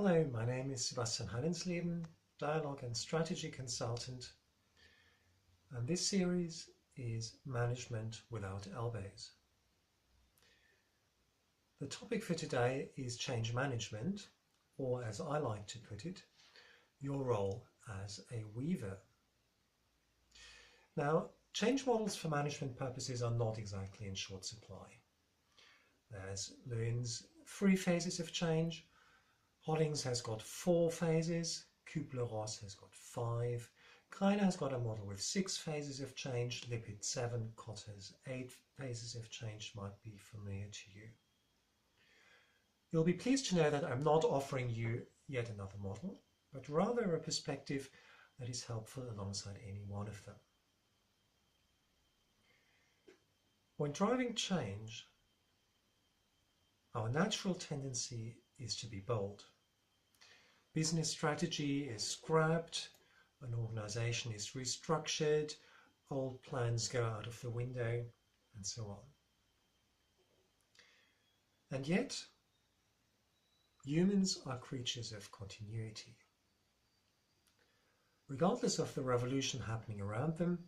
Hello, my name is Sebastian Hallensleben, Dialogue and Strategy Consultant, and this series is Management Without Elbows. The topic for today is change management, or as I like to put it, your role as a weaver. Now, change models for management purposes are not exactly in short supply. There's Lewin's 3 phases of change. Hollings has got 4 phases, Kübler-Ross has got 5, Kreiner has got a model with 6 phases of change, Lippitt 7, Kotter's 8 phases of change might be familiar to you. You'll be pleased to know that I'm not offering you yet another model, but rather a perspective that is helpful alongside any one of them. When driving change, our natural tendency is to be bold. Business strategy is scrapped, an organization is restructured, old plans go out of the window, and so on. And yet, humans are creatures of continuity. Regardless of the revolution happening around them,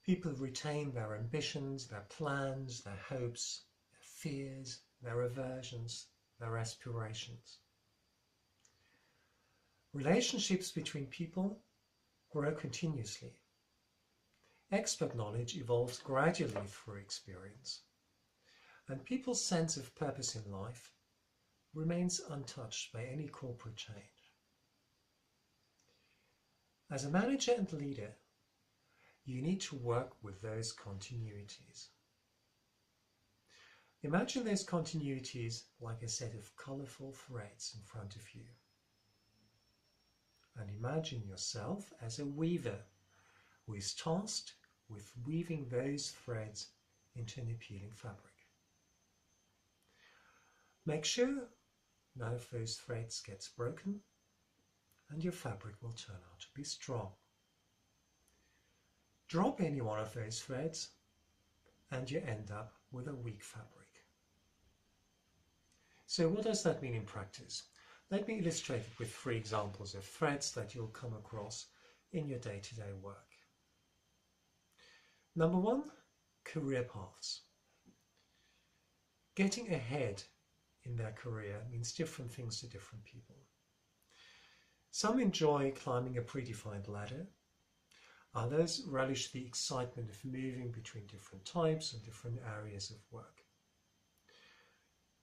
people retain their ambitions, their plans, their hopes, their fears, their aversions, their aspirations. Relationships between people grow continuously. Expert knowledge evolves gradually through experience, and people's sense of purpose in life remains untouched by any corporate change. As a manager and leader, you need to work with those continuities. Imagine those continuities like a set of colorful threads in front of you. And imagine yourself as a weaver who is tasked with weaving those threads into an appealing fabric. Make sure none of those threads gets broken, and your fabric will turn out to be strong. Drop any one of those threads, and you end up with a weak fabric. So what does that mean in practice? Let me illustrate it with 3 examples of threads that you'll come across in your day-to-day work. Number 1, career paths. Getting ahead in their career means different things to different people. Some enjoy climbing a predefined ladder. Others relish the excitement of moving between different types and different areas of work.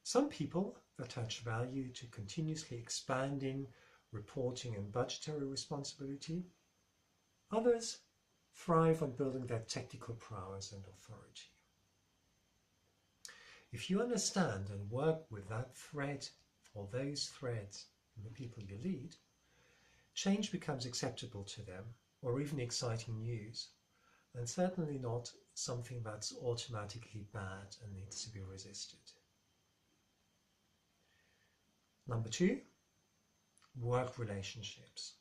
Some people attach value to continuously expanding reporting and budgetary responsibility. Others thrive on building their technical prowess and authority. If you understand and work with that thread or those threads in the people you lead, change becomes acceptable to them, or even exciting news, and certainly not something that's automatically bad and needs to be resisted. Number 2, work relationships.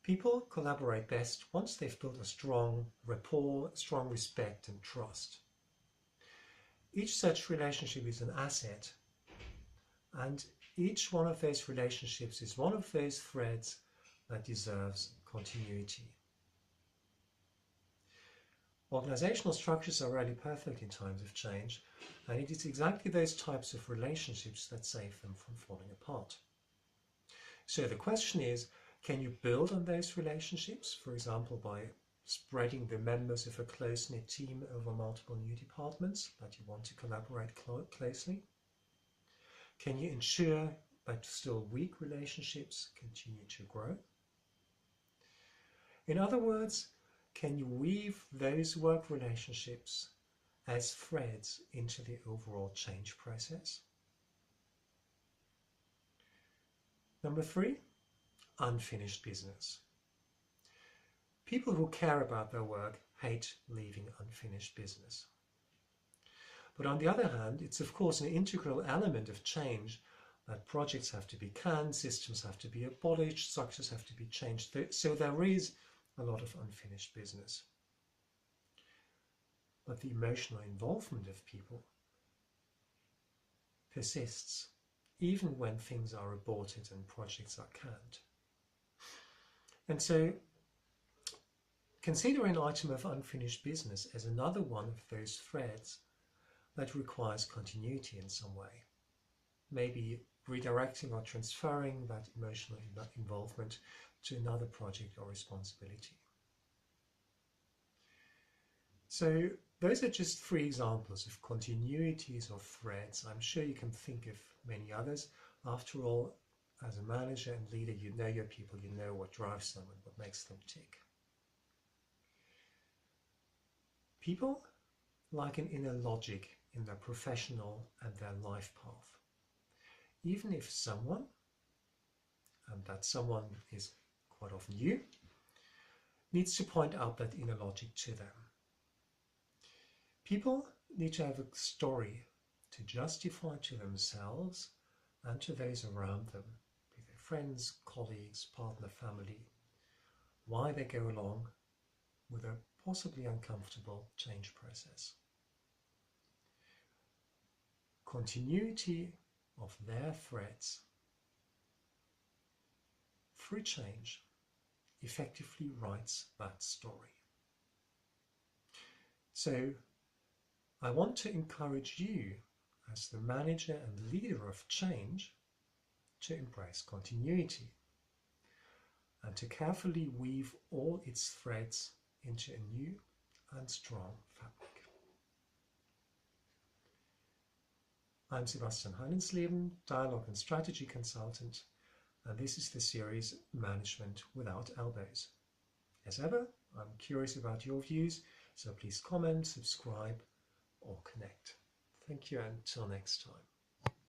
People collaborate best once they've built a strong rapport, strong respect and trust. Each such relationship is an asset, and each one of those relationships is one of those threads that deserves continuity. Organizational structures are rarely perfect in times of change, and it is exactly those types of relationships that save them from falling apart. So the question is, can you build on those relationships, for example by spreading the members of a close-knit team over multiple new departments that you want to collaborate closely? Can you ensure that still weak relationships continue to grow? In other words, can you weave those work relationships as threads into the overall change process? Number 3, unfinished business. People who care about their work hate leaving unfinished business. But on the other hand, it's of course an integral element of change that projects have to be canned, systems have to be abolished, structures have to be changed. So there is a lot of unfinished business. But the emotional involvement of people persists even when things are aborted and projects are canned. And so consider an item of unfinished business as another one of those threads that requires continuity in some way. Maybe redirecting or transferring that emotional involvement to another project or responsibility. So those are just 3 examples of continuities or threads. I'm sure you can think of many others. After all, as a manager and leader, you know your people, you know what drives them and what makes them tick. People like an inner logic in their professional and their life path. Even if someone, and that someone is quite often you, needs to point out that inner logic to them. People need to have a story to justify to themselves and to those around them, be they friends, colleagues, partner, family, why they go along with a possibly uncomfortable change process. Continuity of their threads through change effectively writes that story. So I want to encourage you as the manager and leader of change to embrace continuity and to carefully weave all its threads into a new and strong fabric. I'm Sebastian Heinensleben, Dialogue and Strategy Consultant, and this is the series Management Without Elbows. As ever, I'm curious about your views, so please comment, subscribe, or connect. Thank you, until next time.